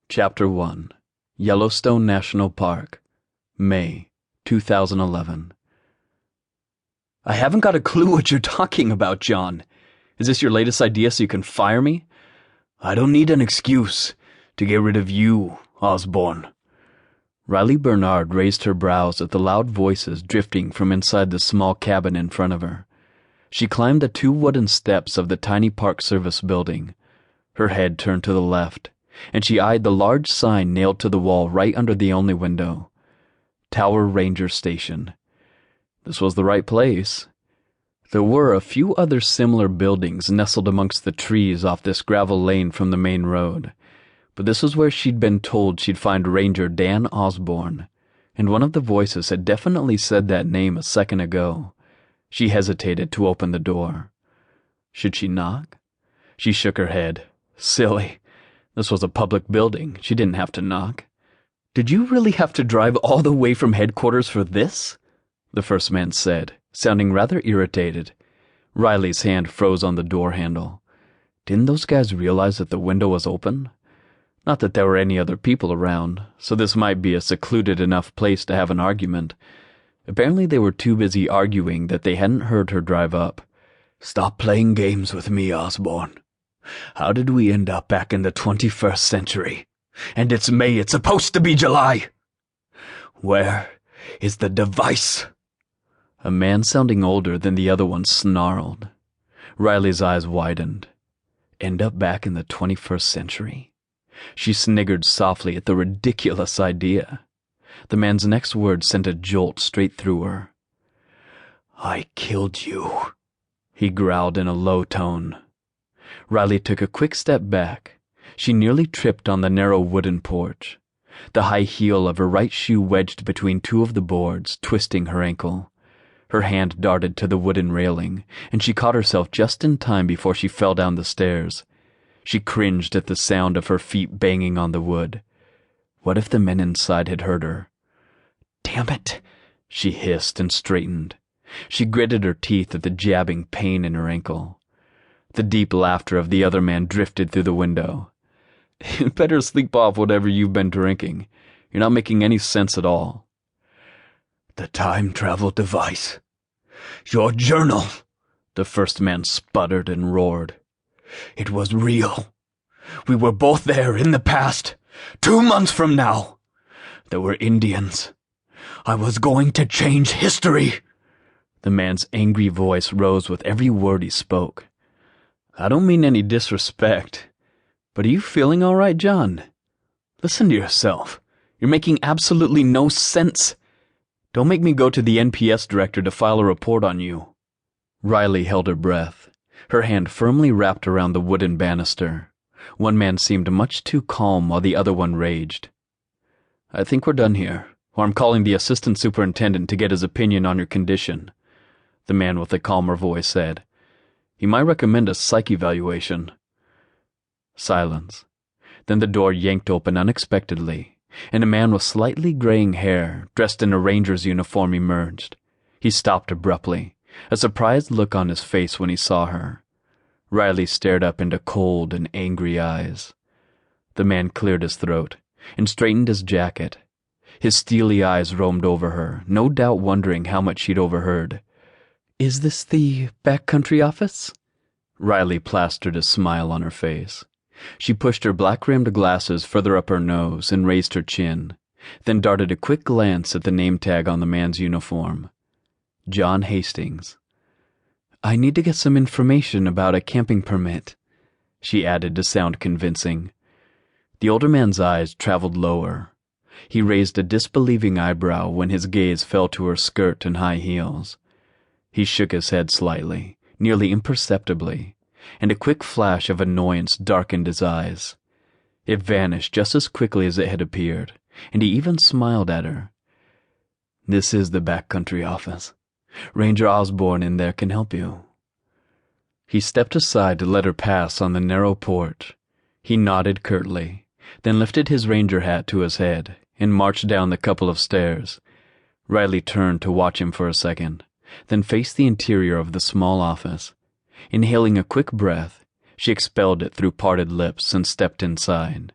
Chapter 1 Yellowstone National Park, May 2011. I haven't got a clue what you're talking about, John. Is this your latest idea so you can fire me? I don't need an excuse to get rid of you, Osborne. Riley Bernard raised her brows at the loud voices drifting from inside the small cabin in front of her. She climbed the 2 wooden steps of the tiny Park Service building. Her head turned to the left, and she eyed the large sign nailed to the wall right under the only window. Tower Ranger Station. This was the right place. There were a few other similar buildings nestled amongst the trees off this gravel lane from the main road, but this was where she'd been told she'd find Ranger Dan Osborne, and one of the voices had definitely said that name a second ago. She hesitated to open the door. Should she knock? She shook her head. Silly. This was a public building. She didn't have to knock. Did you really have to drive all the way from headquarters for this? The first man said, sounding rather irritated. Riley's hand froze on the door handle. Didn't those guys realize that the window was open? Not that there were any other people around, so this might be a secluded enough place to have an argument. Apparently they were too busy arguing that they hadn't heard her drive up. Stop playing games with me, Osborne. How did we end up back in the 21st century? And it's May, it's supposed to be July. Where is the device? A man sounding older than the other one snarled. Riley's eyes widened. End up back in the 21st century? She sniggered softly at the ridiculous idea. The man's next words sent a jolt straight through her. I killed you, he growled in a low tone. Riley took a quick step back. She nearly tripped on the narrow wooden porch. The high heel of her right shoe wedged between 2 of the boards, twisting her ankle. Her hand darted to the wooden railing, and she caught herself just in time before she fell down the stairs. She cringed at the sound of her feet banging on the wood. What if the men inside had heard her? Damn it, she hissed and straightened. She gritted her teeth at the jabbing pain in her ankle. The deep laughter of the other man drifted through the window. You'd better sleep off whatever you've been drinking. You're not making any sense at all. The time travel device. Your journal, the first man sputtered and roared. It was real. We were both there in the past, 2 months from now. There were Indians. I was going to change history. The man's angry voice rose with every word he spoke. I don't mean any disrespect, but are you feeling all right, John? Listen to yourself. You're making absolutely no sense. Don't make me go to the NPS director to file a report on you. Riley held her breath, her hand firmly wrapped around the wooden banister. One man seemed much too calm while the other one raged. I think we're done here, or I'm calling the assistant superintendent to get his opinion on your condition, the man with the calmer voice said. He might recommend a psych evaluation. Silence. Then the door yanked open unexpectedly, and a man with slightly graying hair, dressed in a ranger's uniform, emerged. He stopped abruptly, a surprised look on his face when he saw her. Riley stared up into cold and angry eyes. The man cleared his throat and straightened his jacket. His steely eyes roamed over her, no doubt wondering how much she'd overheard. Is this the backcountry office? Riley plastered a smile on her face. She pushed her black-rimmed glasses further up her nose and raised her chin, then darted a quick glance at the name tag on the man's uniform. John Hastings. I need to get some information about a camping permit, she added to sound convincing. The older man's eyes traveled lower. He raised a disbelieving eyebrow when his gaze fell to her skirt and high heels. He shook his head slightly, nearly imperceptibly, and a quick flash of annoyance darkened his eyes. It vanished just as quickly as it had appeared, and he even smiled at her. This is the backcountry office. Ranger Osborne in there can help you. He stepped aside to let her pass on the narrow porch. He nodded curtly, then lifted his ranger hat to his head and marched down the couple of stairs. Riley turned to watch him for a second, then faced the interior of the small office. Inhaling a quick breath, she expelled it through parted lips and stepped inside.